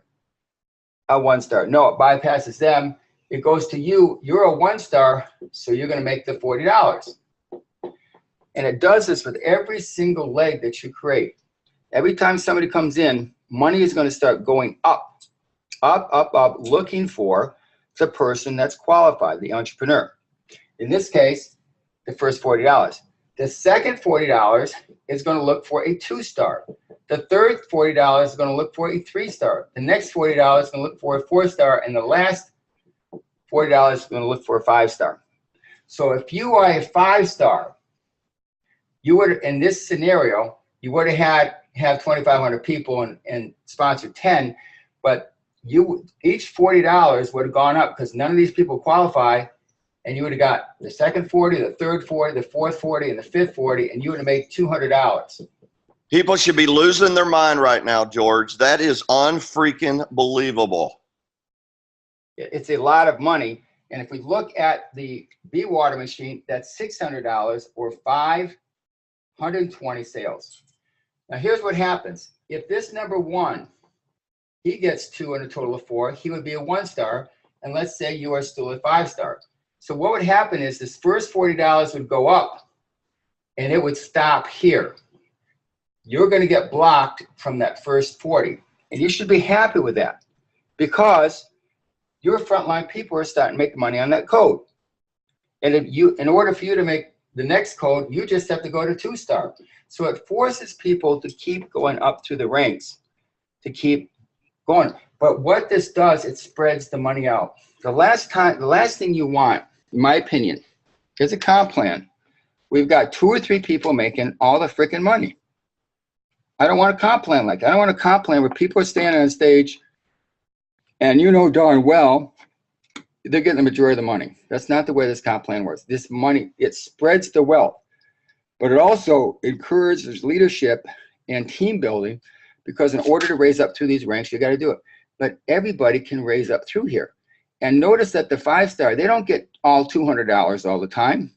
a 1-star? No, it bypasses them. It goes to you. You're a 1-star, so you're going to make the $40. And it does this with every single leg that you create. Every time somebody comes in, money is going to start going up, up, up, up, looking for the person that's qualified, the entrepreneur. In this case, the first $40. The second $40 is going to look for a 2-star. The third $40 is going to look for a 3-star. The next $40 is going to look for a 4-star, and the last $40 is going to look for a 5-star. So if you are a 5-star, you would, in this scenario, you would have 2,500 people and sponsored 10, but each $40 would have gone up because none of these people qualify, and you would have got the second 40, the third 40, the fourth 40, and the fifth 40, and you would have made $200. People should be losing their mind right now, George. That is unfreaking believable. It's a lot of money, and if we look at the bee water machine, that's $600 or 520 sales. Now here's what happens. If this number 1, he gets 2 and a total of 4, he would be a 1-star, and let's say you are still a 5-star. So what would happen is this first $40 would go up, and it would stop here. You're going to get blocked from that first 40, and you should be happy with that because your frontline people are starting to make money on that code. And in order for you to make the next code, you just have to go to 2-star. So it forces people to keep going up through the ranks, to keep going. But what this does, it spreads the money out. The last thing you want, in my opinion, is a comp plan. We've got 2 or 3 people making all the freaking money. I don't want a comp plan like that. I don't want a comp plan where people are standing on stage and you know darn well they're getting the majority of the money. That's not the way this comp plan works. This money, it spreads the wealth, but it also encourages leadership and team building because in order to raise up through these ranks, you got to do it. But everybody can raise up through here. And notice that the 5-star, they don't get all $200 all the time.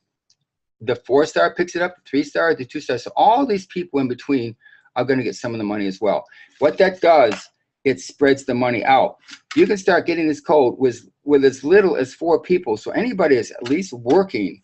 The 4-star picks it up, the 3-star, the 2-star. So all these people in between are going to get some of the money as well. What that does, it spreads the money out. You can start getting this code with as little as 4 people. So anybody is at least working,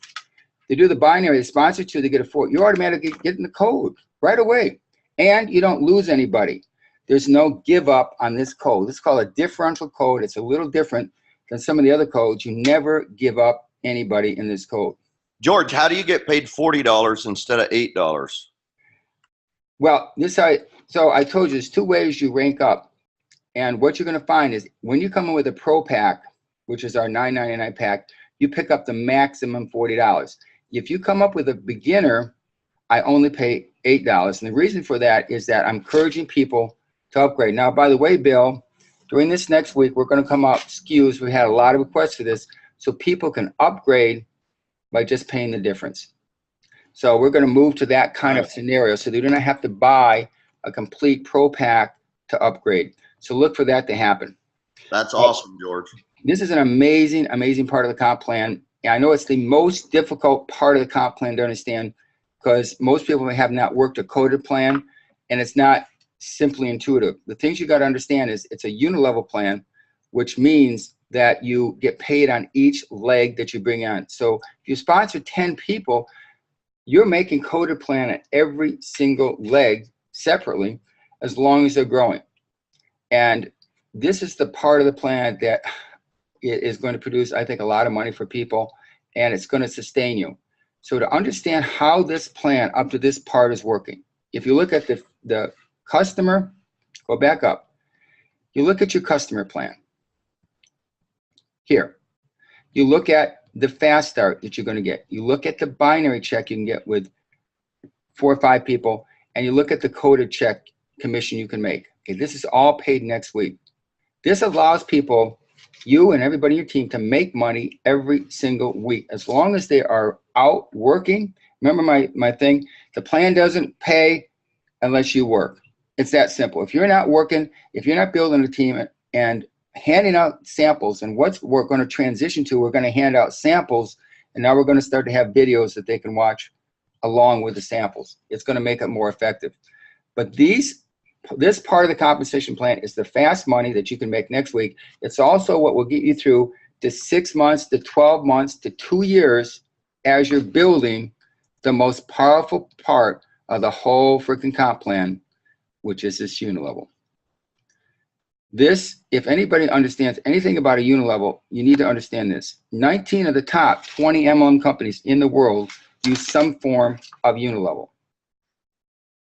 they do the binary, they sponsor 2, they get a 4. You're automatically getting the code right away. And you don't lose anybody. There's no give up on this code. This is called a differential code. It's a little different than some of the other codes. You never give up anybody in this code. George, how do you get paid $40 instead of $8? Well, so I told you there's 2 ways you rank up. And what you're going to find is when you come in with a pro pack, which is our $9.99 pack, you pick up the maximum $40. If you come up with a beginner, I only pay $8. And the reason for that is that I'm encouraging people to upgrade. Now, by the way, Bill, during this next week, we're going to come up SKUs. We had a lot of requests for this, so people can upgrade by just paying the difference. So we're going to move to that kind of scenario so they do not have to buy a complete pro pack to upgrade. So look for that to happen. That's awesome, George. This is an amazing, amazing part of the comp plan. And I know it's the most difficult part of the comp plan to understand because most people have not worked a coded plan and it's not simply intuitive. The things you got to understand is it's a Unilevel plan, which means that you get paid on each leg that you bring on. So if you sponsor 10 people, you're making coded plan at every single leg separately as long as they're growing. And this is the part of the plan that is going to produce, I think, a lot of money for people, and it's going to sustain you. So to understand how this plan up to this part is working, if you look at the customer, go back up. You look at your customer plan. Here, you look at the fast start that you're going to get. You look at the binary check you can get with 4 or 5 people, and you look at the coded check commission you can make. Okay, this is all paid next week. This allows people, you and everybody in your team, to make money every single week as long as they are out working. Remember my thing, the plan doesn't pay unless you work. It's that simple. If you're not working, if you're not building a team and handing out samples, and what we're going to transition to, we're going to hand out samples, and now we're going to start to have videos that they can watch along with the samples. It's going to make it more effective. But this part of the compensation plan is the fast money that you can make next week. It's also what will get you through to 6 months, to 12 months, to 2 years as you're building the most powerful part of the whole freaking comp plan, which is this Unilevel. This, if anybody understands anything about a Unilevel, you need to understand this. 19 of the top 20 MLM companies in the world use some form of Unilevel.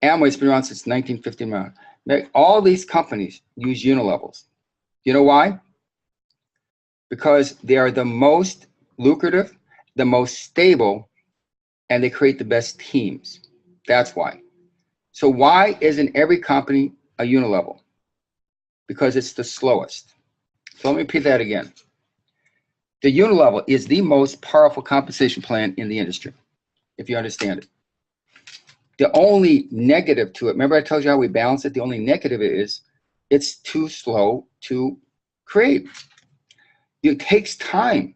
Amway's been around since 1959. All these companies use Unilevels. You know why? Because they are the most lucrative, the most stable, and they create the best teams. That's why. So why isn't every company a Unilevel? Because it's the slowest. So let me repeat that again. The Unilevel is the most powerful compensation plan in the industry, if you understand it. The only negative to it, remember I told you how we balance it? The only negative is it's too slow to create. It takes time.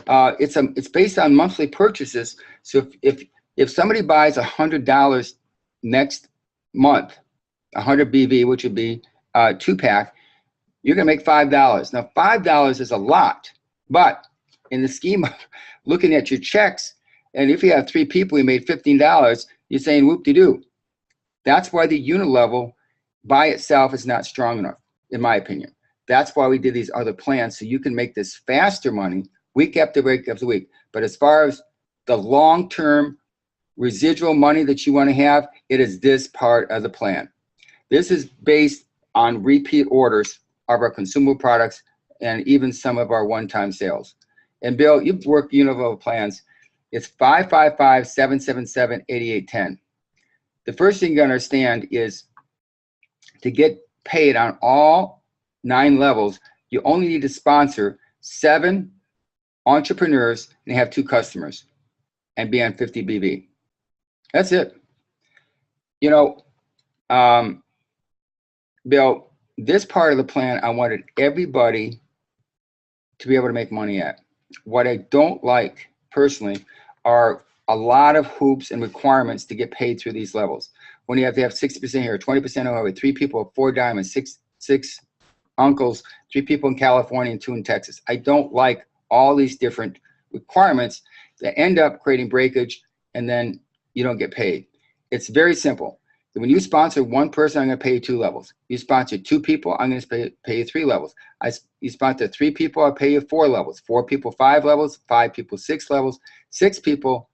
It's based on monthly purchases. So if somebody buys $100 next month, 100 BV, which would be 2-pack, you're gonna make $5. Now $5 is a lot, but in the scheme of looking at your checks, and if you have 3 people, you made $15, you're saying whoop-de-doo. That's why the Unilevel by itself is not strong enough, in my opinion. That's why we did these other plans, so you can make this faster money week after week after week. But as far as the long-term residual money that you want to have, it is this part of the plan. This is based on repeat orders of our consumable products and even some of our one-time sales. And Bill, you've worked Unilevel plans. It's 555-777-8810. The first thing you gotta understand is to get paid on all 9 levels, you only need to sponsor 7 entrepreneurs and have 2 customers and be on 50 BV. That's it. You know, Bill, this part of the plan, I wanted everybody to be able to make money at. What I don't like personally are a lot of hoops and requirements to get paid through these levels. When you have to have 60% here, 20% over, 3 people, 4 diamonds, six uncles, 3 people in California and 2 in Texas. I don't like all these different requirements that end up creating breakage, and then you don't get paid. It's very simple. When you sponsor 1 person, I'm going to pay you 2 levels. You sponsor 2 people, I'm going to pay you 3 levels. You sponsor 3 people, I'll pay you 4 levels. 4 people, 5 levels. 5 people, 6 levels. 6 people,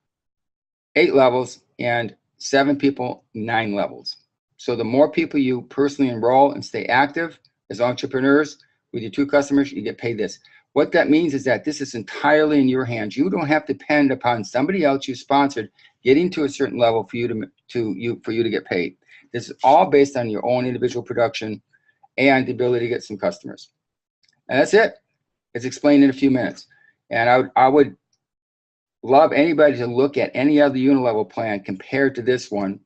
8 levels. And 7 people, 9 levels. So the more people you personally enroll and stay active as entrepreneurs with your 2 customers, you get paid this. What that means is that this is entirely in your hands. You don't have to depend upon somebody else you sponsored getting to a certain level for you to get paid. This is all based on your own individual production and the ability to get some customers. And that's it. It's explained in a few minutes. And I would love anybody to look at any other Unilevel plan compared to this one.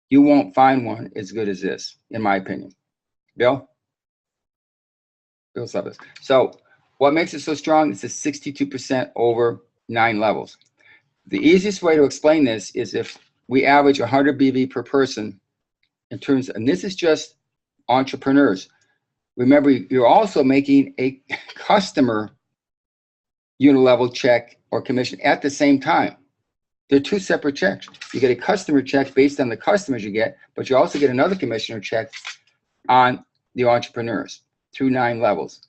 You won't find one as good as this, in my opinion. Bill? Bill's love this. So what makes it so strong is the 62% over 9 levels. The easiest way to explain this is if we average 100 BV per person in terms, and this is just entrepreneurs. Remember, you're also making a customer Unilevel check or commission at the same time. They're 2 separate checks. You get a customer check based on the customers you get, but you also get another commissioner check on the entrepreneurs. through 9 levels.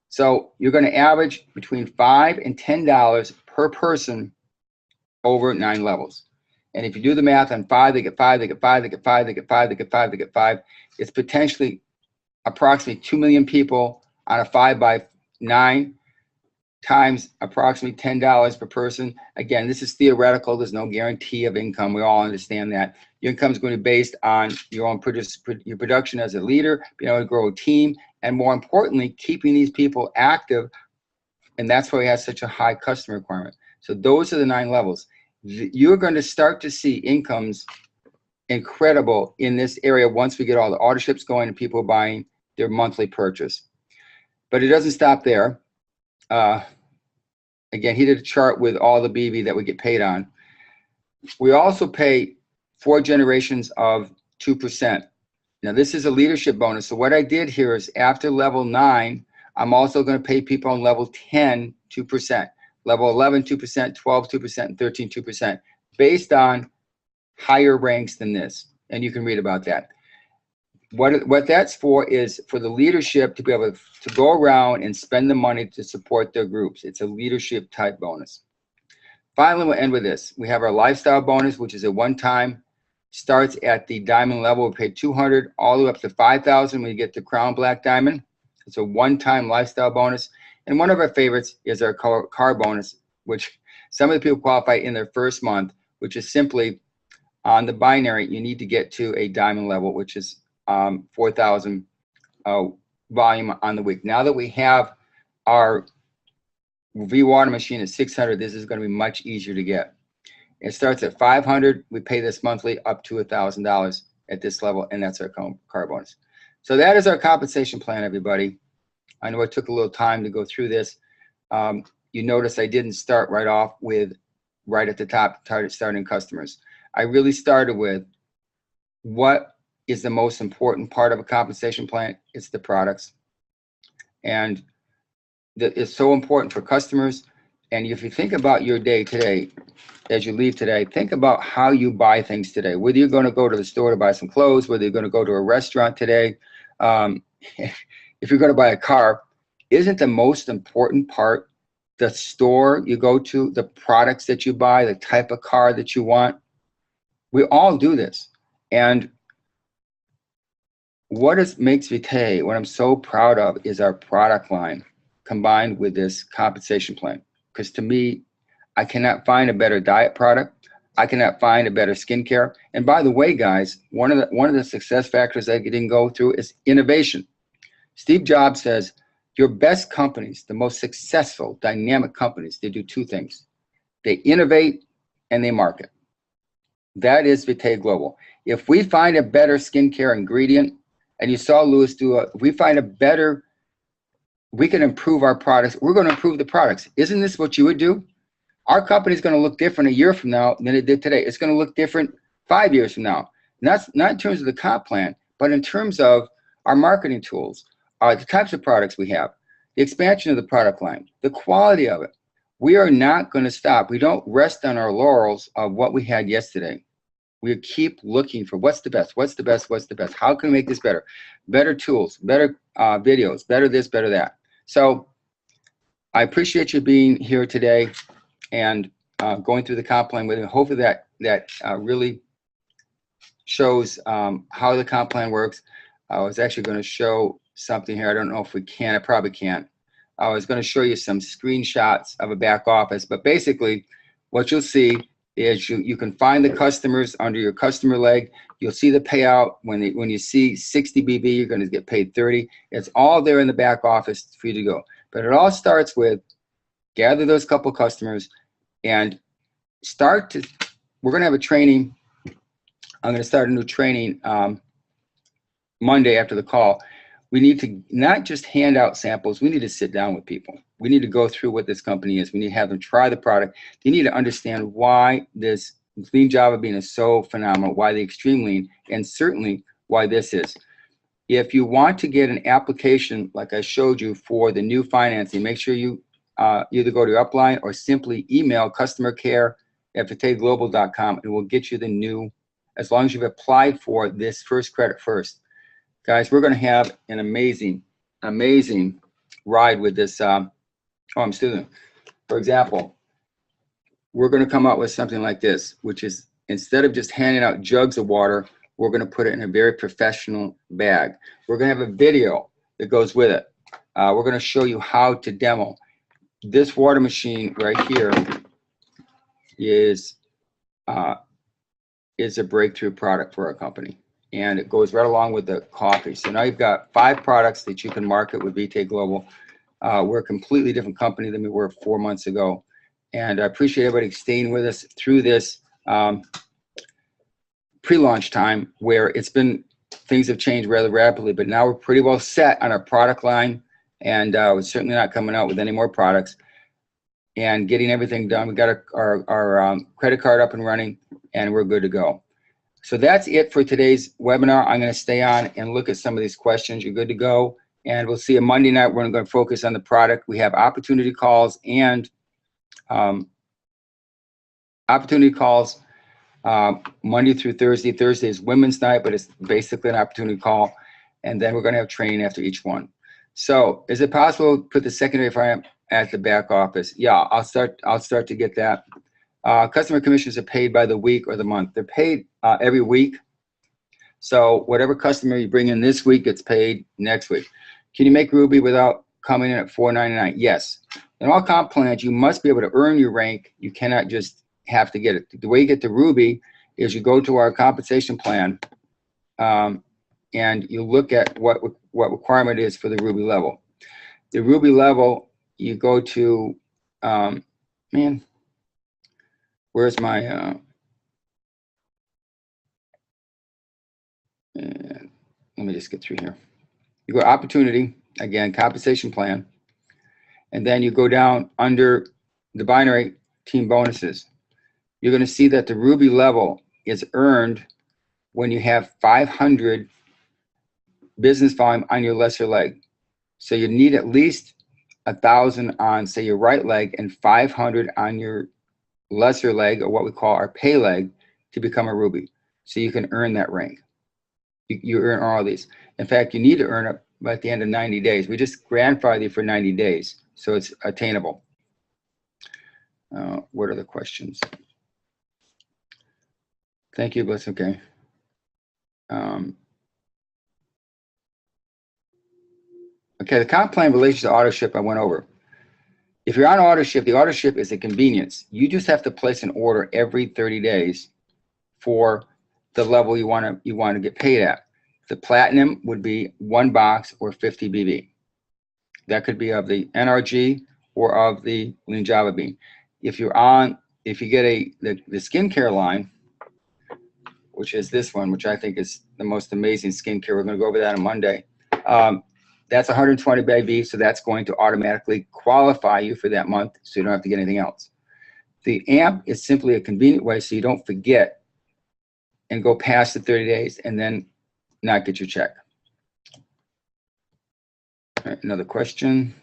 So you're going to average between $5 and $10 per person over 9 levels. And if you do the math on 5, they get 5, they get 5, they get 5, they get 5, they get 5, they get 5. It's potentially approximately 2 million people on a 5 by 9 times approximately $10 per person. Again, this is theoretical. There's no guarantee of income. We all understand that. Your income is going to be based on your own your production as a leader, being able to grow a team, and more importantly, keeping these people active. And that's why we have such a high customer requirement. So those are the 9 levels. You're going to start to see incomes incredible in this area once we get all the orderships going and people buying their monthly purchase. But it doesn't stop there. Again, he did a chart with all the BV that we get paid on. We also pay 4 generations of 2%. Now, this is a leadership bonus. So what I did here is after level 9, I'm also going to pay people on level 10, 2%, level 11, 2%, 12, 2%, and 13, 2%, based on higher ranks than this. And you can read about that. What that's for is for the leadership to be able to go around and spend the money to support their groups. It's a leadership type bonus. Finally, we'll end with this. We have our lifestyle bonus, which is a one-time, starts at the diamond level. We pay $200 all the way up to $5,000 when you get the crown black diamond. It's a one-time lifestyle bonus. And one of our favorites is our car bonus, which some of the people qualify in their first month, which is simply on the binary, you need to get to a diamond level, which is 4,000 volume on the week. Now that we have our V-water machine at 600, this is going to be much easier to get. It starts at 500. We pay this monthly up to $1,000 at this level, and that's our car bonus. So that is our compensation plan, everybody. I know it took a little time to go through this. You notice I didn't start right off with right at the top, starting customers. I really started with what is the most important part of a compensation plan. It's the products. And it's so important for customers. And if you think about your day today, as you leave today, think about how you buy things today. Whether you're going to go to the store to buy some clothes, whether you're going to go to a restaurant today, if you're going to buy a car, isn't the most important part the store you go to, the products that you buy, the type of car that you want? We all do this. And what makes Vitae, what I'm so proud of, is our product line combined with this compensation plan. Because to me, I cannot find a better diet product. I cannot find a better skincare. And by the way, guys, one of the success factors that I didn't go through is innovation. Steve Jobs says your best companies, the most successful, dynamic companies, they do 2 things. They innovate and they market. That is Vitae Global. If we find a better skincare ingredient, and you saw Lewis do if we find a better, we can improve our products, we're going to improve the products. Isn't this what you would do? Our company is going to look different a year from now than it did today. It's going to look different 5 years from now. And that's not in terms of the comp plan, but in terms of our marketing tools, the types of products we have, the expansion of the product line, the quality of it. We are not going to stop. We don't rest on our laurels of what we had yesterday. We keep looking for what's the best, what's the best, what's the best. How can we make this better? Better tools, better videos, better this, better that. So I appreciate you being here today and going through the comp plan with me. Hopefully that really shows how the comp plan works. I was actually going to show something here. I don't know if we can. I probably can't. I was going to show you some screenshots of a back office, but basically what you'll see is you can find the customers under your customer leg. You'll see the payout. When you see 60 BB, you're going to get paid 30. It's all there in the back office for you to go. But it all starts with gather those couple customers and we're going to have a training. I'm going to start a new training Monday after the call. We need to not just hand out samples. We need to sit down with people. We need to go through what this company is. We need to have them try the product. They need to understand why this lean Java bean is so phenomenal, why the extreme lean, and certainly why this is. If you want to get an application like I showed you for the new financing, make sure you either go to your upline or simply email customercare@vitaeglobal.com and we'll get you the new, as long as you've applied for this first credit first. Guys, we're going to have an amazing amazing ride with this. Oh, I'm still. For example, we're going to come out with something like this, which is instead of just handing out jugs of water, we're going to put it in a very professional bag. We're going to have a video that goes with it. We're going to show you how to demo. This water machine right here is a breakthrough product for our company, and it goes right along with the coffee. So now you've got 5 products that you can market with Vitae Global. We're a completely different company than we were 4 months ago, and I appreciate everybody staying with us through this pre-launch time, where things have changed rather rapidly, but now we're pretty well set on our product line, and we're certainly not coming out with any more products and getting everything done. We got our credit card up and running, and we're good to go. So that's it for today's webinar. I'm going to stay on and look at some of these questions. You're good to go, and we'll see you Monday night. We're going to focus on the product. We have opportunity calls and Monday through Thursday. Thursday is women's night, but it's basically an opportunity call, and then we're going to have training after each one. So is it possible to put the secondary fire at the back office? Yeah, I'll start to get that. Customer commissions are paid by the week or the month. They're paid every week. So whatever customer you bring in this week gets paid next week. Can you make Ruby without coming in at $4.99? Yes. In all comp plans, you must be able to earn your rank. You cannot just have to get it. The way you get to Ruby is you go to our compensation plan, and you look at what requirement is for the Ruby level. The Ruby level, you go to, man, where's my, let me just get through here. You go opportunity, again, compensation plan, and then you go down under the binary team bonuses. You're going to see that the Ruby level is earned when you have 500 business volume on your lesser leg. So you need at least 1,000 on, say, your right leg and 500 on your lesser leg, or what we call our pay leg, to become a Ruby. So you can earn that rank. You earn all of these. In fact, you need to earn it by the end of 90 days. We just grandfather you for 90 days, so it's attainable. What are the questions? Thank you, Bliss. Okay. Okay, the comp plan in relation to auto ship I went over. If you're on auto ship, the auto ship is a convenience. You just have to place an order every 30 days for the level you want to get paid at. The platinum would be 1 box or 50 BV. That could be of the NRG or of the lean Java bean. If you get the skincare line, which is this one, which I think is the most amazing skincare. We're going to go over that on Monday. That's 120 BV, so that's going to automatically qualify you for that month, so you don't have to get anything else. The AMP is simply a convenient way so you don't forget and go past the 30 days and then not get your check. All right, another question.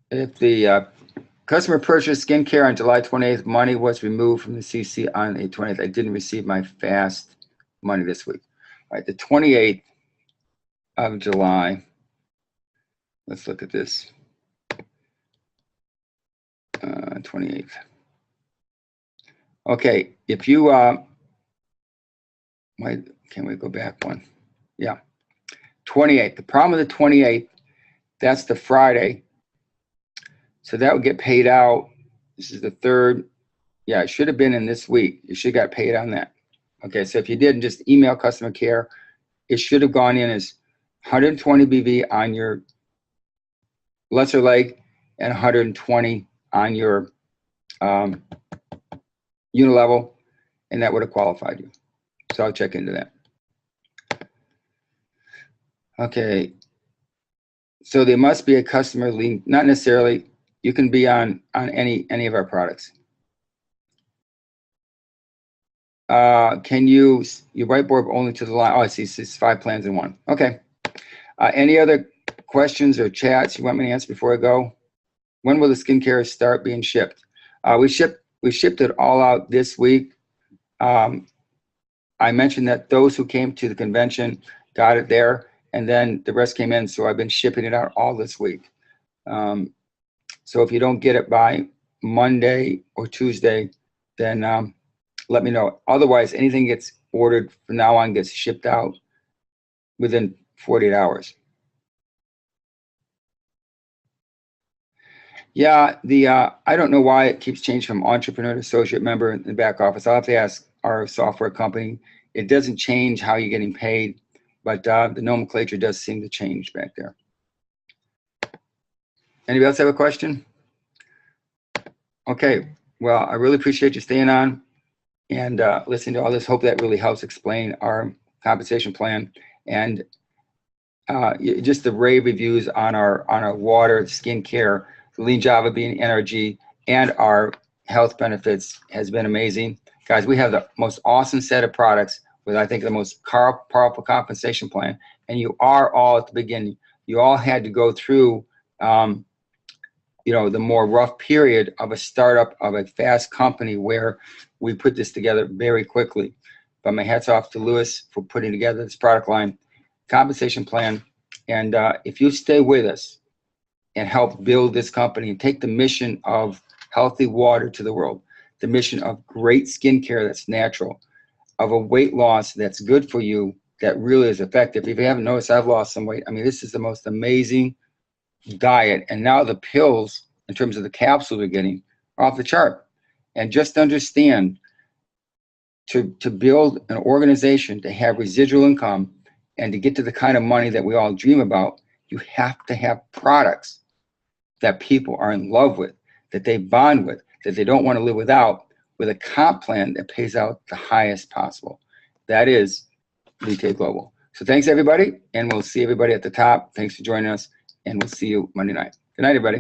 If the customer purchased skincare on July 28th, money was removed from the CC on the 20th. I didn't receive my fast money this week. All right, the 28th of July. Let's look at this. 28th. Okay, if you, why can't we go back one? Yeah, 28th. The problem with the 28th, that's the Friday. So that would get paid out. This is the 3rd. Yeah, it should have been in this week. You should have got paid on that. Okay, so if you didn't, just email customer care. It should have gone in as 120 BV on your lesser leg and 120 on your Unilevel, and that would have qualified you. So I'll check into that. Okay, so there must be a customer link. Not necessarily. You can be on any of our products. Can you whiteboard only to the line? Oh, I see. It's 5 plans in one. Okay. Any other questions or chats you want me to answer before I go? When will the skincare start being shipped? We shipped it all out this week. I mentioned that those who came to the convention got it there, and then the rest came in. So I've been shipping it out all this week. So if you don't get it by Monday or Tuesday, then let me know. Otherwise, anything gets ordered from now on gets shipped out within 48 hours. Yeah, I don't know why it keeps changing from entrepreneur to associate member in the back office. I'll have to ask our software company. It doesn't change how you're getting paid, but the nomenclature does seem to change back there. Anybody else have a question? Okay, well, I really appreciate you staying on and listening to all this. Hope that really helps explain our compensation plan and just the rave reviews on our water, skincare, Lean Java being NRG, and our health benefits has been amazing. Guys, we have the most awesome set of products with, I think, the most powerful compensation plan. And you are all at the beginning. You all had to go through, the more rough period of a startup of a fast company where we put this together very quickly. But my hat's off to Louis for putting together this product line, compensation plan. And if you stay with us and help build this company and take the mission of healthy water to the world, the mission of great skincare that's natural, of a weight loss that's good for you, that really is effective. If you haven't noticed, I've lost some weight. I mean, this is the most amazing diet. And now the pills, in terms of the capsules we're getting, are off the chart. And just understand, to build an organization, to have residual income, and to get to the kind of money that we all dream about, you have to have products that people are in love with, that they bond with, that they don't want to live without, with a comp plan that pays out the highest possible. That is Vitae Global. So thanks, everybody, and we'll see everybody at the top. Thanks for joining us, and we'll see you Monday night. Good night, everybody.